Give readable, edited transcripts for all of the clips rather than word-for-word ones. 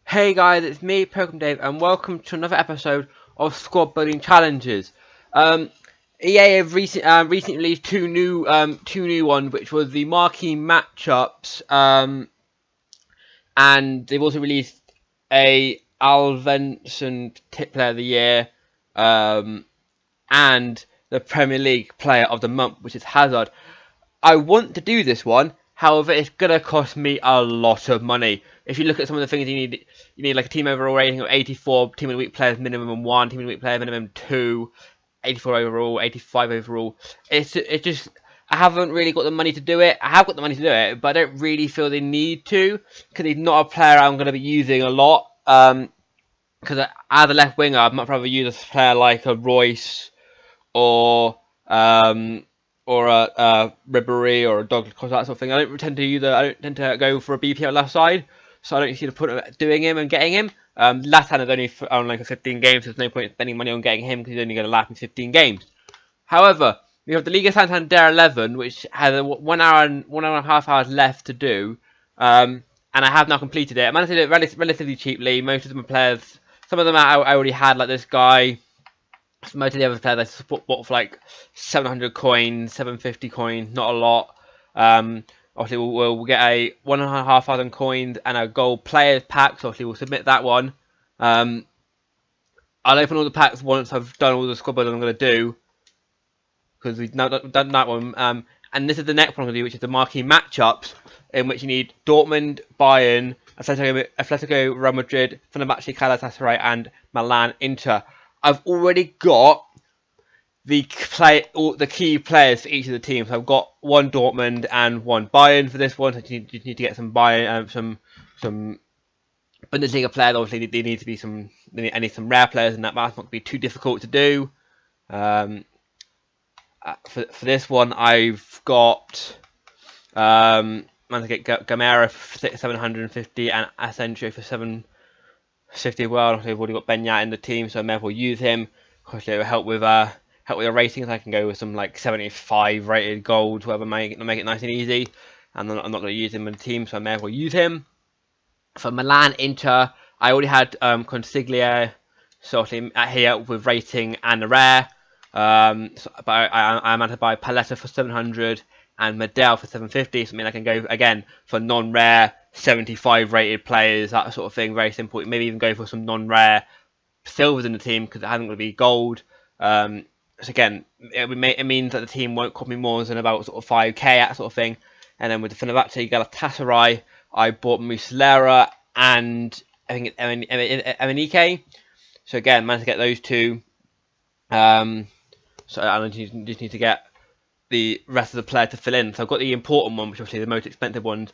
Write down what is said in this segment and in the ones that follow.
Hey guys, it's me, Pokemon Dave, and welcome to another episode of Squad Building Challenges. EA have recently released two new ones, which was the Marquee Matchups, and they've also released a Alvenson Tip Player of the Year, and the Premier League Player of the Month, which is Hazard. I want to do this one. However, it's gonna cost me a lot of money. If you look at some of the things you need like a team overall rating of 84, team of the week players minimum 1, team of the week player minimum 2, 84 overall, 85 overall. It's just I haven't really got the money to do it. I have got the money to do it, but I don't really feel the need to because he's not a player I'm going to be using a lot. Because as a left winger, I'd much rather use a player like a Royce or a Ribery or a Douglas Costa, that sort of thing. I don't tend to go for a BPL left side, so I don't see the point of doing him and getting him. Last hand is only on like a 15 games, so there's no point in spending money on getting him because he's only going to last me 15 games. However, we have the Liga Santander 11, which has 1 hour and 1.5 hours left to do, and I have now completed it. I managed to do it relatively cheaply. Most of them are players. Some of them I already had, like this guy. Most of the other players I bought for like 700 coins, 750 coins, not a lot. Obviously, we'll get a 1,500 coins and a gold players pack, so obviously we'll submit that one. I'll open all the packs once I've done all the squad building I'm going to do, because we've now done that one. And this is the next one I'm going to do, which is the Marquee Matchups, in which you need Dortmund, Bayern, Atletico, Real Madrid, Fenerbahce, Galatasaray, and Milan, Inter. I've already got the key players for each of the teams. So I've got one Dortmund and one Bayern for this one. So you need to get some Bayern, some Bundesliga players. Obviously, they need to be I need some rare players, and that's not going to be too difficult to do. For this one, I've got I'm going to get Gamera for 750 and Asensio for 750 as well. I've already got Benyat in the team, so I may as well use him. Of course, it will help with the ratings. I can go with some like 75 rated gold, whatever, make it nice and easy. And I'm not going to use him in the team, so I may as well use him. For Milan, Inter, I already had Consiglia sort of here with rating and a rare. But I managed to buy Paletta for 700 and Medel for 750. So I mean I can go again for non-rare 75 rated players, that sort of thing. Very simple. Maybe even go for some non-rare silvers in the team because it hasn't going to be gold. So again, it means that the team won't cost me more than about sort of 5k, that sort of thing. And then with the Fenerbahce, Galatasaray, I bought Muslera and I think it's Emenike. So again, managed to get those two. So I just need to get the rest of the player to fill in. So I've got the important one, which obviously the most expensive ones.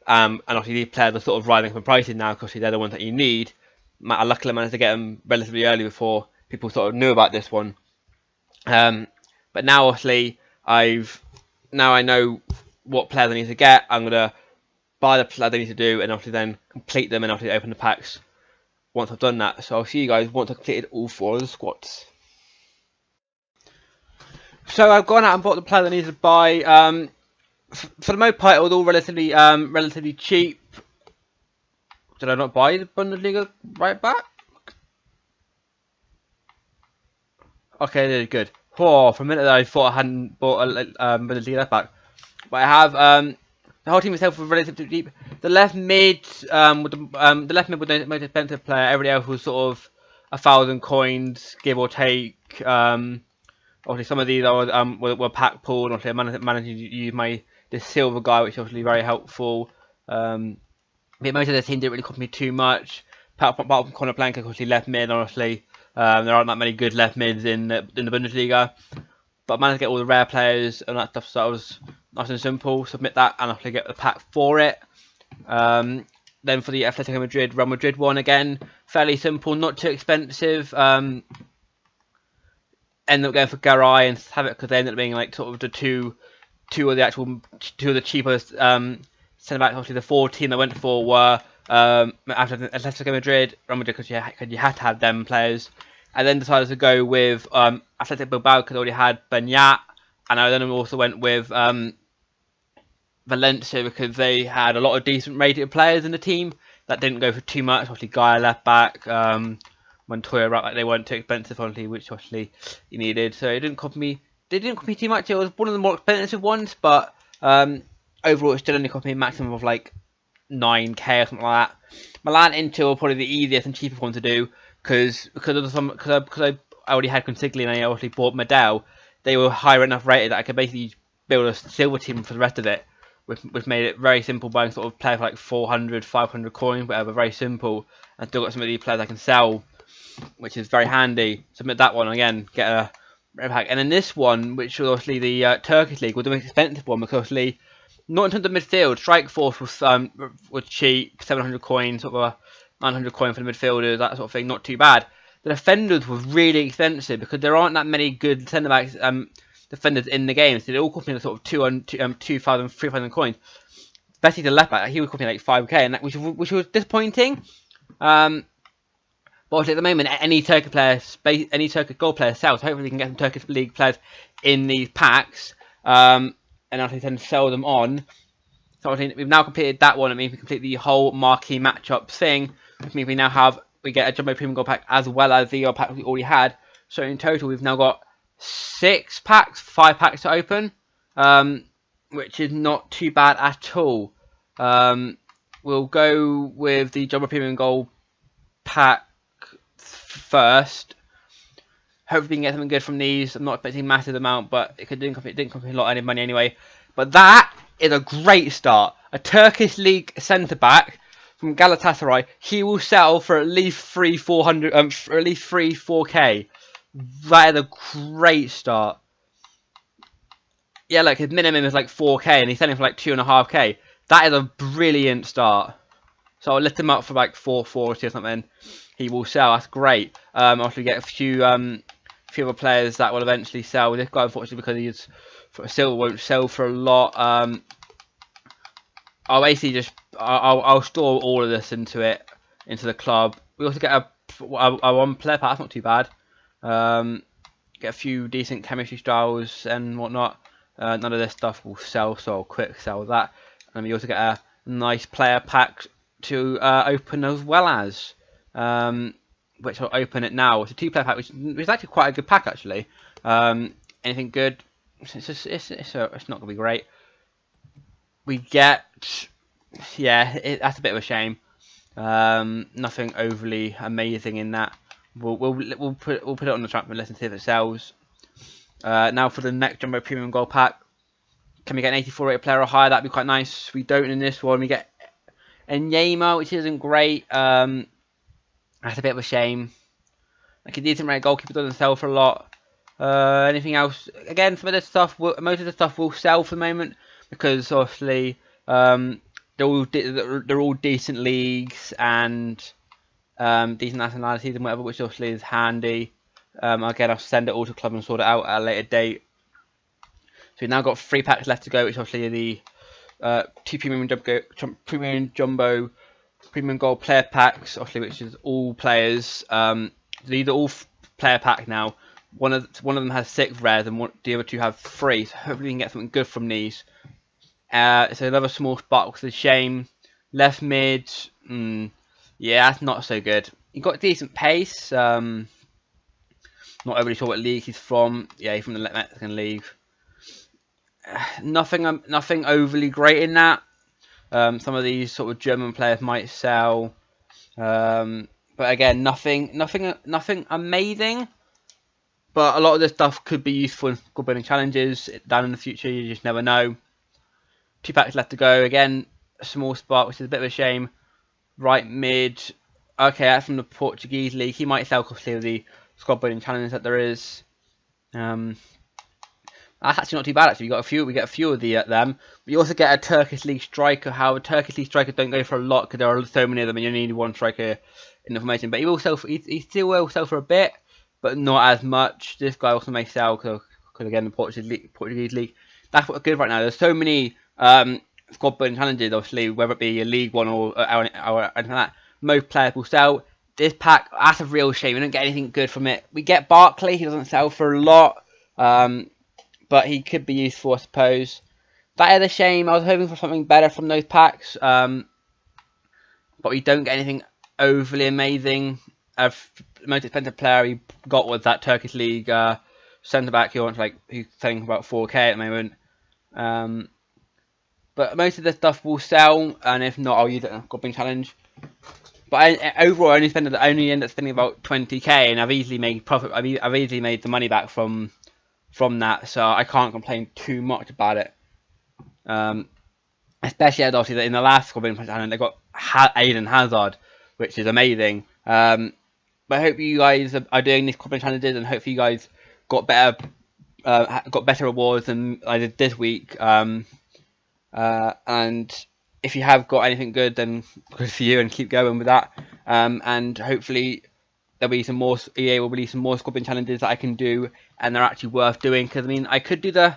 And obviously these players are sort of rising from pricing now, because they're the ones that you need. I luckily managed to get them relatively early before people sort of knew about this one. But now obviously I know what players I need to get. I'm gonna buy the players I need to do, and obviously then complete them, and obviously open the packs once I've done that. So I'll see you guys once I've completed all 4 of the squads. So I've gone out and bought the players I need to buy. For the most part, it was all relatively cheap. Did I not buy the Bundesliga right back? Okay, good. Oh, for a minute I thought I hadn't bought a Bundesliga left back, but I have. The whole team itself was relatively cheap. The left mid, with the left mid was the most expensive player. Everybody else was sort of 1,000 coins, give or take. Obviously, some of these were pack pulled. Obviously, I managed to use this silver guy, which is obviously very helpful. But most of the team didn't really cost me too much. Apart from Conor Blanca, obviously left mid. Honestly, there aren't that many good left mids in the Bundesliga. But I managed to get all the rare players and that stuff, so that was nice and simple. Submit that and I'll get the pack for it. Then for the Atletico Madrid, Real Madrid one again, fairly simple, not too expensive. End up going for Garay and have it because they ended up being like sort of the two of the cheapest centre backs. Obviously, the 4 team I went for were after Atletico Madrid, Real Madrid, because you had to have them players. I then decided to go with Athletic Bilbao because I already had Benyat, and I then also went with Valencia because they had a lot of decent rated players in the team. that didn't go for too much. Obviously, Guy left back. Montoya right, like they weren't too expensive, obviously, which obviously he needed. So it didn't cost me. They didn't cost me too much. It was one of the more expensive ones, but overall, it still only cost me a maximum of like 9k or something like that. Milan Inter were probably the easiest and cheapest one to do because I already had Consigli and I obviously bought Medel. They were higher enough rated that I could basically build a silver team for the rest of it, which made it very simple buying sort of player for like 400, 500 coins, whatever, very simple, and still got some of these players I can sell, which is very handy. Submit that one again, get a red pack, and then this one, which was obviously the Turkish League, was the most expensive one because obviously, not in terms of midfield, Strike Force was cheap, 700 coins, sort of a 900 coin for the midfielders, that sort of thing, not too bad. The defenders was really expensive because there aren't that many good centre backs defenders in the game, so they all cost me sort of 2,000, 3,000 coins. Especially the left back, he would cost me like 5k, and which was disappointing. But obviously at the moment, any Turkish player, any Turkish gold player sells. Hopefully we can get some Turkish league players in these packs, and actually then sell them on. So we've now completed that one. It means we complete the whole marquee matchup thing, which means we get a Jumbo Premium Gold pack as well as the pack we already had. So in total, we've now got 5 packs to open, which is not too bad at all. We'll go with the Jumbo Premium Gold pack first. Hopefully we can get something good from these. I'm not expecting a massive amount, but it didn't cost me a lot of money anyway. But that is a great start. A Turkish League centre back from Galatasaray. He will sell for at least 4k. That is a great start. Yeah, look, his minimum is like 4k, and he's selling for like 2.5k. That is a brilliant start. So I'll lift him up for like 440 or something. He will sell. That's great. I'll get a few other players that will eventually sell. This guy, unfortunately, because he's still won't sell for a lot. I'll basically I'll store all of this into the club. We also get a one player pack. That's not too bad. Get a few decent chemistry styles and whatnot. None of this stuff will sell, so I'll quick sell that. And we also get a nice player pack to open as well as, which I'll open it now. It's a 2-player pack, which is actually quite a good pack actually. Anything good? It's not gonna be great. We get, yeah, that's a bit of a shame. Nothing overly amazing in that. We'll put it on the transfer list and see if it sells. Now for the next Jumbo Premium Gold pack, can we get an 84 rated player or higher? That'd be quite nice. We don't in this one. We get Enyema, which isn't great. That's a bit of a shame. Like a decent rated goalkeeper doesn't sell for a lot. Anything else? Again, some of this stuff, most of the stuff will sell for the moment because obviously they're all decent leagues and decent nationalities and whatever, which obviously is handy. Again, I'll send it all to club and sort it out at a later date. So we've now got 3 packs left to go, which obviously are the 2 Premium Jumbo Premium Gold player packs, obviously, which is all players. These are all player pack now. One of them has 6 rares, and the other 2 have 3. So hopefully we can get something good from these. So another small spot, which is a shame. Left mid, yeah, that's not so good. He got decent pace. Not overly sure what league he's from. Yeah, he's from the Mexican league. Nothing overly great in that. Some of these sort of German players might sell, but again, nothing amazing. But a lot of this stuff could be useful in squad building challenges down in the future. You just never know. 2 packs left to go. Again, a small spot, which is a bit of a shame. Right mid. Okay, that's from the Portuguese league. He might sell because of the squad building challenge that there is. That's actually not too bad. Actually, we get a few of them. We also get a Turkish league striker. However, Turkish league strikers don't go for a lot because there are so many of them, and you only need 1 striker in the formation. But he will sell. He still will sell for a bit, but not as much. This guy also may sell because again, the Portuguese league. That's what's good right now. There's so many squad building challenges, obviously, whether it be a League One or anything like that. Most players will sell. This pack, that's a real shame. We don't get anything good from it. We get Barkley. He doesn't sell for a lot. But he could be useful, I suppose. That is a shame. I was hoping for something better from those packs. but we don't get anything overly amazing. The most expensive player we got was that Turkish League centre back who wants who's selling about 4k at the moment. But most of the stuff will sell, and if not, I'll use it in a Goblin Challenge. But overall, I only end up spending about 20k, and I've easily made profit. I've easily made the money back from that, so I can't complain too much about it. Especially as obviously in the last Goblin Challenge, they got Eden Hazard, which is amazing. But I hope you guys are doing these Goblin Challenges, and hopefully you guys got better rewards than I did this week. And if you have got anything good, then good for you, and keep going with that. And hopefully there'll be some more. EA will release some more Goblin Challenges that I can do, and they're actually worth doing. Because I mean, I could do the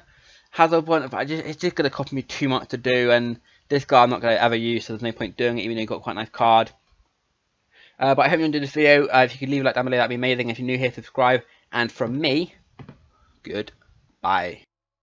Hazard one, but it's just gonna cost me too much to do, and this guy I'm not gonna ever use, so there's no point doing it, even though he got quite a nice card. But I hope you enjoyed this video. If you could leave a like down below, that'd be amazing. If you're new here, subscribe. And from me, goodbye.